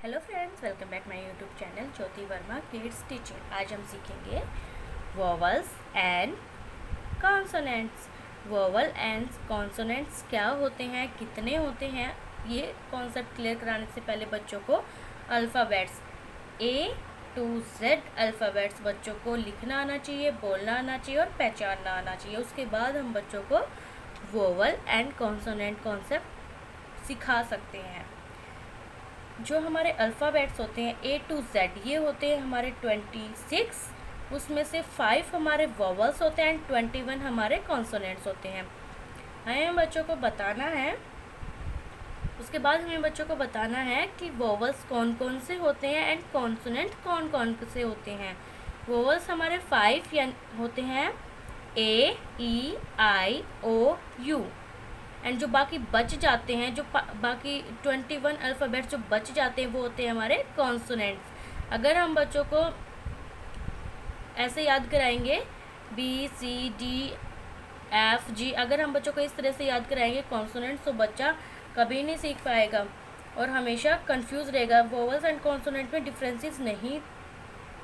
Hello friends, welcome back my YouTube channel Jyoti Verma kids teaching. आज हम सीखेंगे vowels and consonants. Vowel and consonants क्या होते हैं, कितने होते हैं, ये कॉन्सेप्ट क्लियर कराने से पहले बच्चों को alphabets A to Z alphabets बच्चों को लिखना आना चाहिए, बोलना आना चाहिए और पहचानना आना चाहिए। उसके बाद हम बच्चों को वोवल एंड कॉन्सोनेंट कॉन्सेप्ट सिखा सकते हैं। जो हमारे अल्फ़ाबेट्स होते हैं A to Z, ये होते हैं हमारे 26। उसमें से 5 हमारे वोवल्स होते हैं एंड 21 हमारे कॉन्सोनेंट्स होते हैं। हमें बच्चों को बताना है, उसके बाद हमें बच्चों को बताना है कि वोवल्स कौन कौन से होते हैं एंड कॉन्सोनेंट कौन कौन से होते हैं। वोवल्स हमारे 5 होते हैं A, E, I, O, U। And जो बाकी बच जाते हैं, जो बाकी 21 अल्फ़ाबेट्स जो बच जाते हैं वो होते हैं हमारे कॉन्सोनेंट्स। अगर हम बच्चों को ऐसे याद कराएंगे BCDFG, अगर हम बच्चों को इस तरह से याद कराएंगे कॉन्सोनेंट्स, तो बच्चा कभी नहीं सीख पाएगा और हमेशा कंफ्यूज रहेगा, वोवल्स एंड कॉन्सोनेंट में डिफरेंसेस नहीं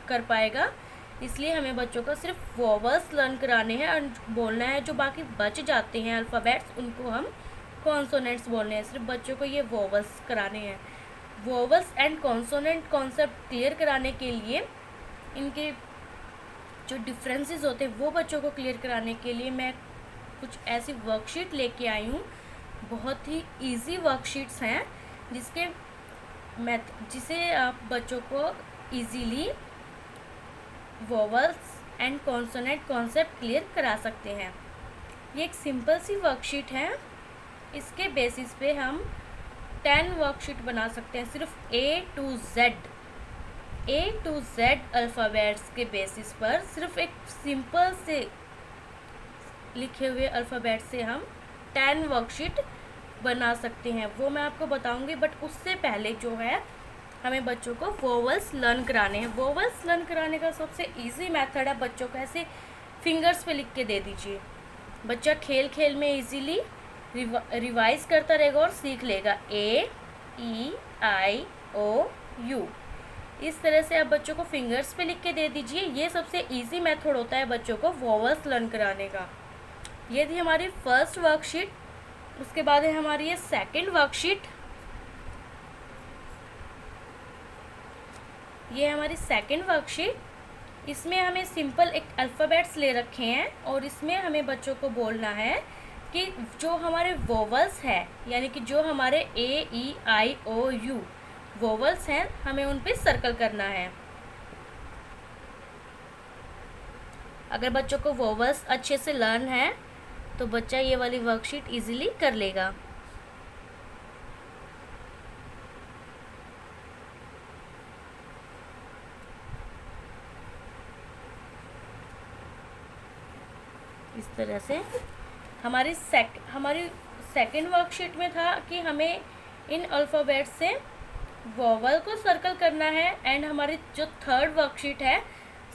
कर पाएगा। इसलिए हमें बच्चों को सिर्फ वोवल्स लर्न कराने हैं और बोलना है। जो बाकी बच जाते हैं अल्फ़ाबेट्स उनको हम कॉन्सोनेंट्स बोलने हैं। सिर्फ बच्चों को ये वोवल्स कराने हैं। Vowels and consonant concept clear कराने के लिए, इनके जो डिफरेंसेस होते हैं वो बच्चों को क्लियर कराने के लिए मैं कुछ ऐसी वर्कशीट लेके आई हूँ। बहुत ही ईजी वर्कशीट्स हैं जिसे आप बच्चों को easily vowels and consonant concept clear करा सकते हैं। ये एक सिंपल सी वर्कशीट है। इसके बेसिस पे हम 10 वर्कशीट बना सकते हैं, सिर्फ A to Z अल्फ़ाबेट्स के बेसिस पर। सिर्फ एक सिंपल से लिखे हुए अल्फ़ाबेट से हम 10 वर्कशीट बना सकते हैं, वो मैं आपको बताऊंगी। बट उससे पहले जो है, हमें बच्चों को वोवल्स लर्न कराने हैं। वोवल्स लर्न कराने का सबसे इजी मेथड है, बच्चों को ऐसे फिंगर्स पे लिख के दे दीजिए। बच्चा खेल खेल में इजीली रिवाइज करता रहेगा और सीख लेगा। A, E, I, O, U। इस तरह से आप बच्चों को फिंगर्स पे लिख के दे दीजिए। ये सबसे इजी मेथड होता है बच्चों को वोवल्स लर्न कराने का। ये थी हमारी फर्स्ट वर्कशीट। उसके बाद है हमारी ये सेकंड वर्कशीट। ये हमारी सेकंड वर्कशीट। इसमें हमें सिंपल एक अल्फ़ाबेट्स ले रखे हैं और इसमें हमें बच्चों को बोलना है कि जो हमारे वोवल्स हैं, यानी कि जो हमारे A, E, I, O, U vowels हैं, हमें उन पे सर्कल करना है। अगर बच्चों को वोवल्स अच्छे से लर्न है तो बच्चा ये वाली वर्कशीट इजीली कर लेगा। इस तरह से हमारी सेकंड वर्कशीट में था कि हमें इन अल्फ़ाबेट से वोवल को सर्कल करना है। एंड हमारी जो थर्ड वर्कशीट है,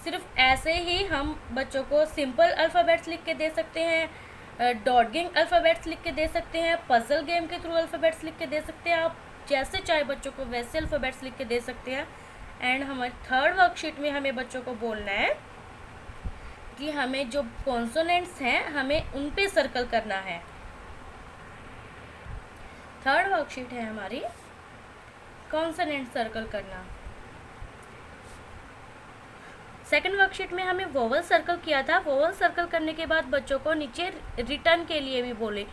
सिर्फ ऐसे ही हम बच्चों को सिंपल अल्फ़ाबेट्स लिख के दे सकते हैं, डॉटगिंग अल्फ़ाबेट्स लिख के दे सकते हैं, पजल गेम के थ्रू अल्फ़ाबेट्स लिख के दे सकते हैं। आप जैसे चाहे बच्चों को वैसे अल्फ़ाबेट्स लिख के दे सकते हैं। एंड हमारी थर्ड वर्कशीट में हमें बच्चों को बोलना है कि हमें जो कॉन्सोनेंट्स हैं हमें उन पे सर्कल करना है। थर्ड वर्कशीट है हमारी कॉन्सोनेंट सर्कल करना। सेकंड वर्कशीट में हमें वोवल सर्कल किया था। वोवल सर्कल करने के बाद बच्चों को नीचे रिटर्न के लिए भी बोले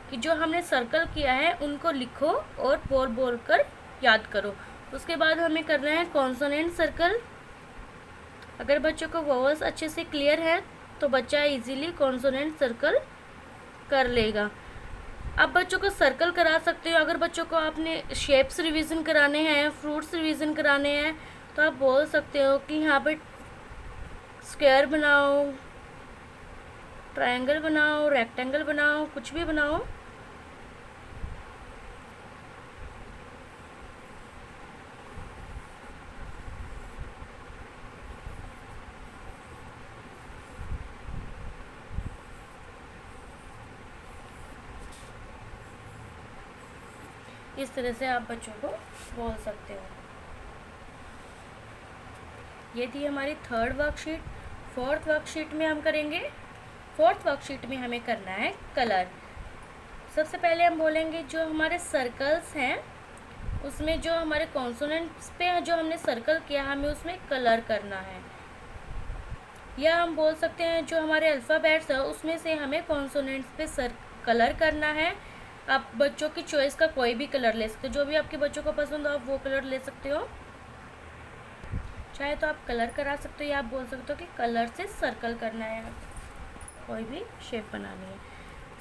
कि जो हमने सर्कल किया है उनको लिखो और बोल बोल कर याद करो। उसके बाद हमें करना है कॉन्सोनेंट सर्कल। अगर बच्चों को वोवल्स अच्छे से क्लियर है तो बच्चा इजीली कॉन्सोनेंट सर्कल कर लेगा। आप बच्चों को सर्कल करा सकते हो। अगर बच्चों को आपने शेप्स रिवीजन कराने हैं, फ्रूट्स रिवीजन कराने हैं, तो आप बोल सकते हो कि यहाँ पे स्क्वायर बनाओ, ट्रायंगल बनाओ, रेक्टेंगल बनाओ, कुछ भी बनाओ। इस तरह से आप बच्चों को बोल सकते हो। ये थी हमारी थर्ड वर्कशीट। फोर्थ वर्कशीट में हम करेंगे, फोर्थ वर्कशीट में हमें करना है कलर। सबसे पहले हम बोलेंगे जो हमारे सर्कल्स हैं उसमें जो हमारे कॉन्सोनेंट्स पे जो हमने सर्कल किया हमें उसमें कलर करना है, या हम बोल सकते हैं जो हमारे अल्फ़ाबेट्स है उसमें से हमें कॉन्सोनेंट्स पे कलर करना है। आप बच्चों की चॉइस का कोई भी कलर ले सकते हो, जो भी आपके बच्चों को पसंद हो आप वो कलर ले सकते हो। चाहे तो आप कलर करा सकते हो या आप बोल सकते हो कि कलर से सर्कल करना है, कोई भी शेप बनानी है।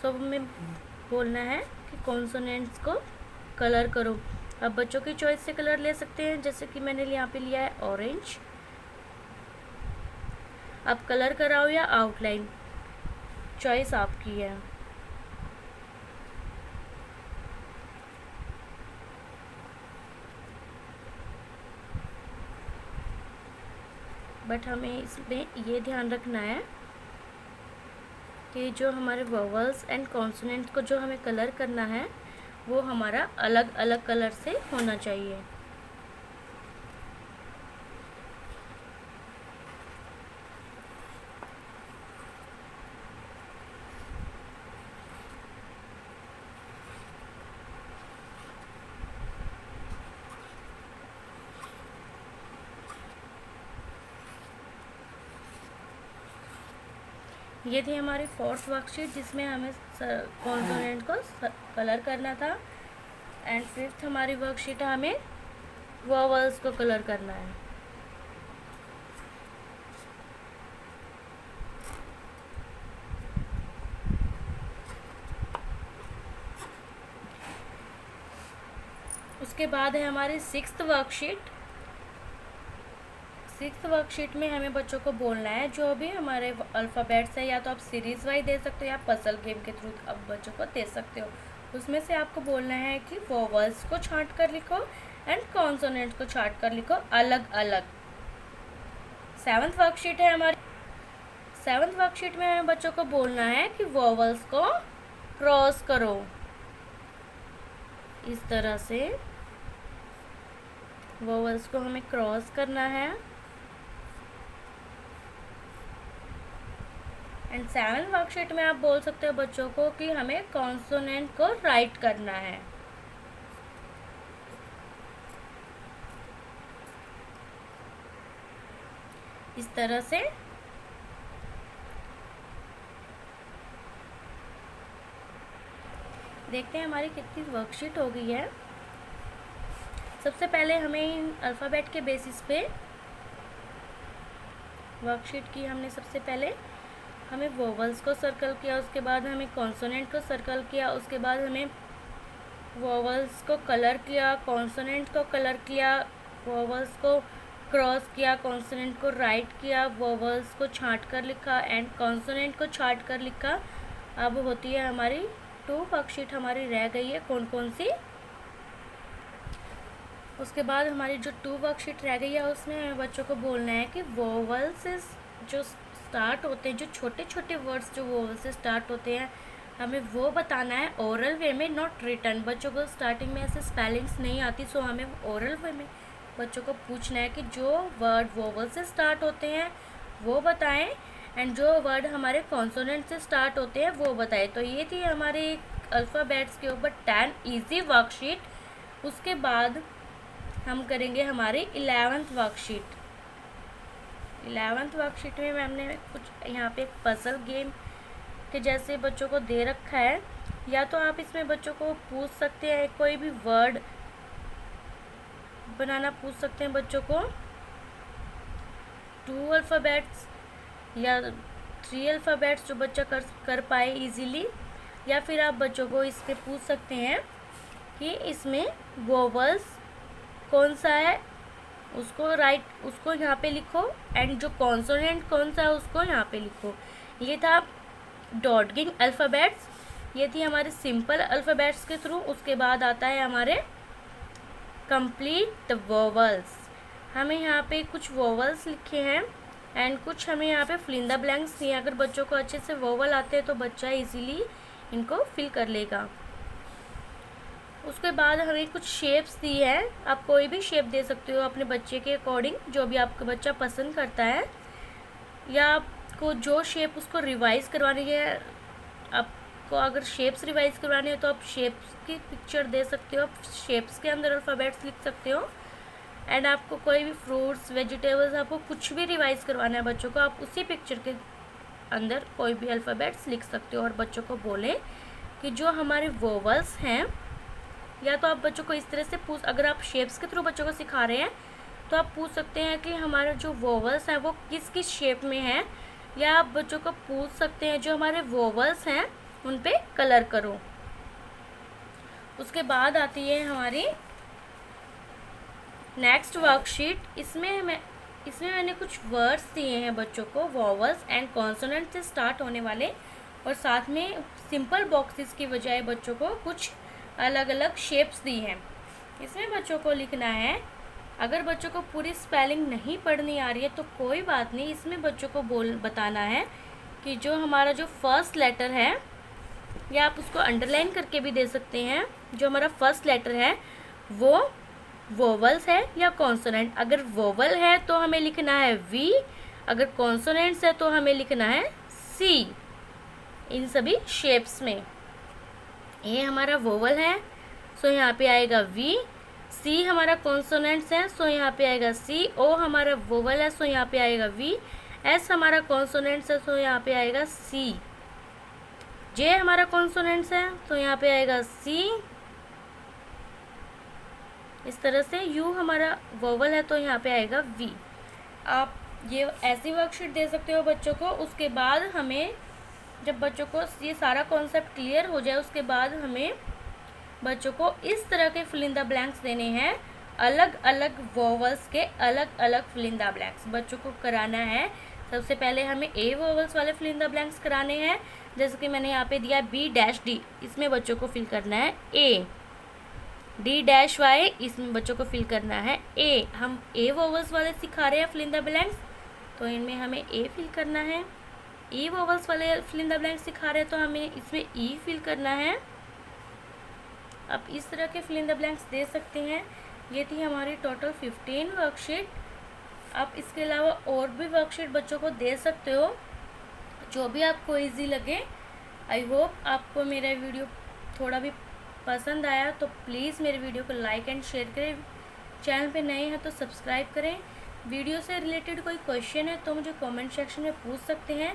सो हमें बोलना है कि कॉन्सोनेंट्स को कलर करो। अब बच्चों की चॉइस से कलर ले सकते हैं, जैसे कि मैंने यहाँ पे लिया है ऑरेंज। आप कलर कराओ या आउटलाइन, चॉइस आपकी है। बट हमें इसमें ये ध्यान रखना है कि जो हमारे वोवल्स एंड कॉन्सोनेंट्स को जो हमें कलर करना है वो हमारा अलग अलग कलर से होना चाहिए। ये थी हमारी फोर्थ वर्कशीट जिसमें हमें कॉन्सोनेंट को कलर करना था। एंड फिफ्थ हमारी वर्कशीट है, हमें वोवल्स को कलर करना है। उसके बाद है हमारी सिक्स्थ वर्कशीट। सिक्स्थ वर्कशीट में हमें बच्चों को बोलना है जो भी हमारे अल्फ़ाबेट्स है, या तो आप सीरीज़ वाइज दे सकते हो या पजल गेम के थ्रू आप बच्चों को दे सकते हो। उसमें से आपको बोलना है कि वोवल्स को छांट कर लिखो एंड कॉन्सोनेंट्स को छांट कर लिखो अलग अलग। सेवन्थ वर्कशीट है हमारी। सेवन्थ वर्कशीट में हमें बच्चों को बोलना है कि वोवल्स को क्रॉस करो, इस तरह से वोवल्स को हमें क्रॉस करना है। एंड सेवन वर्कशीट में आप बोल सकते हो बच्चों को कि हमें कॉन्सोनेंट को राइट करना है। इस तरह से देखते हैं हमारी कितनी वर्कशीट हो गई है। सबसे पहले हमें इन अल्फ़ाबेट के बेसिस पे वर्कशीट की हमने सबसे पहले हमें वोवल्स को सर्कल किया, उसके बाद हमें कॉन्सोनेंट को सर्कल किया, उसके बाद हमें वोवल्स को कलर किया, कॉन्सोनेंट को कलर किया, वोवल्स को क्रॉस किया, कॉन्सोनेंट को राइट किया, वोवल्स को छांट कर लिखा एंड कॉन्सोनेंट को छांट कर लिखा। अब होती है हमारी 2 वर्कशीट हमारी रह गई है, कौन कौन सी। उसके बाद हमारी जो 2 वर्कशीट रह गई है उसमें हमें बच्चों को बोलना है कि वोवल्स जो स्टार्ट होते हैं, जो छोटे छोटे वर्ड्स जो वोवल से स्टार्ट होते हैं हमें वो बताना है ओरल वे में, नॉट रिटन। बच्चों को स्टार्टिंग में ऐसे स्पेलिंग्स नहीं आती, सो हमें ओरल वे में बच्चों को पूछना है कि जो वर्ड वोवल से स्टार्ट होते हैं वो बताएं एंड जो वर्ड हमारे कॉन्सोनेंट से स्टार्ट होते हैं वो बताएं। तो ये थी हमारे अल्फ़ाबेट्स के ऊपर 10 ईजी वर्कशीट। उसके बाद हम करेंगे हमारी 11th वर्कशीट। 11th वर्कशीट में मैम ने कुछ यहाँ पे एक पजल गेम के जैसे बच्चों को दे रखा है, या तो आप इसमें बच्चों को पूछ सकते हैं कोई भी वर्ड बनाना, पूछ सकते हैं बच्चों को 2 अल्फ़ाबेट्स या 3 अल्फ़ाबेट्स जो बच्चा कर पाए इजीली, या फिर आप बच्चों को इसके पूछ सकते हैं कि इसमें वोवल्स कौन सा है उसको यहाँ पे लिखो एंड जो कॉन्सोनेंट कौन सा है उसको यहाँ पे लिखो। ये था डॉटगिंग अल्फ़ाबेट्स, ये थी हमारे सिंपल अल्फ़ाबेट्स के थ्रू। उसके बाद आता है हमारे कंप्लीट द वोवल्स। हमें यहाँ पे कुछ वोवल्स लिखे हैं एंड कुछ हमें यहाँ पे फिल इन द ब्लैंक्स दिए। अगर बच्चों को अच्छे से वोवल आते हैं तो बच्चा इजीली इनको फिल कर लेगा। उसके बाद हमें कुछ शेप्स दी है, आप कोई भी शेप दे सकते हो अपने बच्चे के अकॉर्डिंग, जो भी आपका बच्चा पसंद करता है, या आपको जो शेप उसको रिवाइज करवानी है, आपको अगर शेप्स रिवाइज करवाने हो तो आप शेप्स की पिक्चर दे सकते हो, आप शेप्स के अंदर अल्फ़ाबेट्स लिख सकते हो। एंड आपको कोई भी फ्रूट्स, वेजिटेबल्स, आपको कुछ भी रिवाइज करवाना है बच्चों को, आप उसी पिक्चर के अंदर कोई भी अल्फ़ाबेट्स लिख सकते हो और बच्चों को बोलें कि जो हमारे वोवल्स हैं, या तो आप बच्चों को इस तरह से पूछ, अगर आप शेप्स के थ्रू बच्चों को सिखा रहे हैं तो आप पूछ सकते हैं कि हमारे जो वोवल्स हैं वो किस किस शेप में हैं, या आप बच्चों को पूछ सकते हैं जो हमारे वोवल्स हैं उन पे कलर करो। उसके बाद आती है हमारी नेक्स्ट वर्कशीट। इसमें मैंने कुछ वर्ड्स दिए हैं बच्चों को, वोवल्स एंड कॉन्सोनेंट से स्टार्ट होने वाले, और साथ में सिंपल बॉक्सेस की बजाय बच्चों को कुछ अलग अलग शेप्स दी हैं। इसमें बच्चों को लिखना है, अगर बच्चों को पूरी स्पेलिंग नहीं पढ़नी आ रही है तो कोई बात नहीं, इसमें बच्चों को बताना है कि जो हमारा जो फर्स्ट लेटर है, या आप उसको अंडरलाइन करके भी दे सकते हैं, जो हमारा फर्स्ट लेटर है वो वोवल्स है या कॉन्सोनेंट। अगर वोवल है तो हमें लिखना है वी, अगर कॉन्सोनेंट्स है तो हमें लिखना है सी, इन सभी शेप्स में। ये हमारा वोवल है, सो यहाँ पे आएगा वी। सी हमारा कॉन्सोनेंट्स है, सो यहाँ पे आएगा सी। ओ हमारा वोवल है, सो यहाँ पे आएगा वी। एस हमारा कॉन्सोनेंट्स है, सो यहाँ पे आएगा सी। जे हमारा कॉन्सोनेंट्स है, तो यहाँ पे आएगा सी। इस तरह से यू हमारा वोवल है, तो यहाँ पे आएगा वी। आप ये ऐसी वर्कशीट दे सकते हो बच्चों को। उसके बाद हमें, जब बच्चों को ये सारा कॉन्सेप्ट क्लियर हो जाए, उसके बाद हमें बच्चों को इस तरह के फिल इन द ब्लैंक्स देने हैं, अलग अलग वोवल्स के अलग अलग फिल इन द ब्लैंक्स बच्चों को कराना है। सबसे पहले हमें ए वोवल्स वाले फिल इन द ब्लैंक्स कराने हैं, जैसे कि मैंने यहाँ पे दिया B-D, इसमें बच्चों को फिल करना है A। D-Y, इसमें बच्चों को फिल करना है A। हम ए वोवल्स वाले सिखा रहे हैं फिल इन द ब्लैंक्स, तो इनमें हमें ए फिल करना है। ई वोवल्स वाले फिल इन द ब्लैंक्स सिखा रहे हैं तो हमें इसमें ई फिल करना है। आप इस तरह के फिल इन द ब्लैंक्स दे सकते हैं। ये थी हमारी टोटल 15 वर्कशीट। आप इसके अलावा और भी वर्कशीट बच्चों को दे सकते हो, जो भी आपको इजी लगे। आई होप आपको मेरा वीडियो थोड़ा भी पसंद आया, तो प्लीज़ मेरे वीडियो को लाइक एंड शेयर करें। चैनल पे नए हैं तो सब्सक्राइब करें। वीडियो से रिलेटेड कोई क्वेश्चन है तो मुझे कमेंट सेक्शन में पूछ सकते हैं।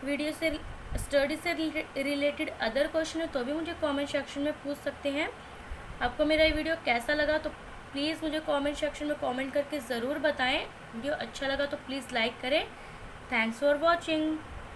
वीडियो से स्टडी से रिलेटेड अदर क्वेश्चन है तो भी मुझे कमेंट सेक्शन में पूछ सकते हैं। आपको मेरा ये वीडियो कैसा लगा तो प्लीज़ मुझे कमेंट सेक्शन में कमेंट करके ज़रूर बताएं। वीडियो अच्छा लगा तो प्लीज़ लाइक करें। Thanks for watching.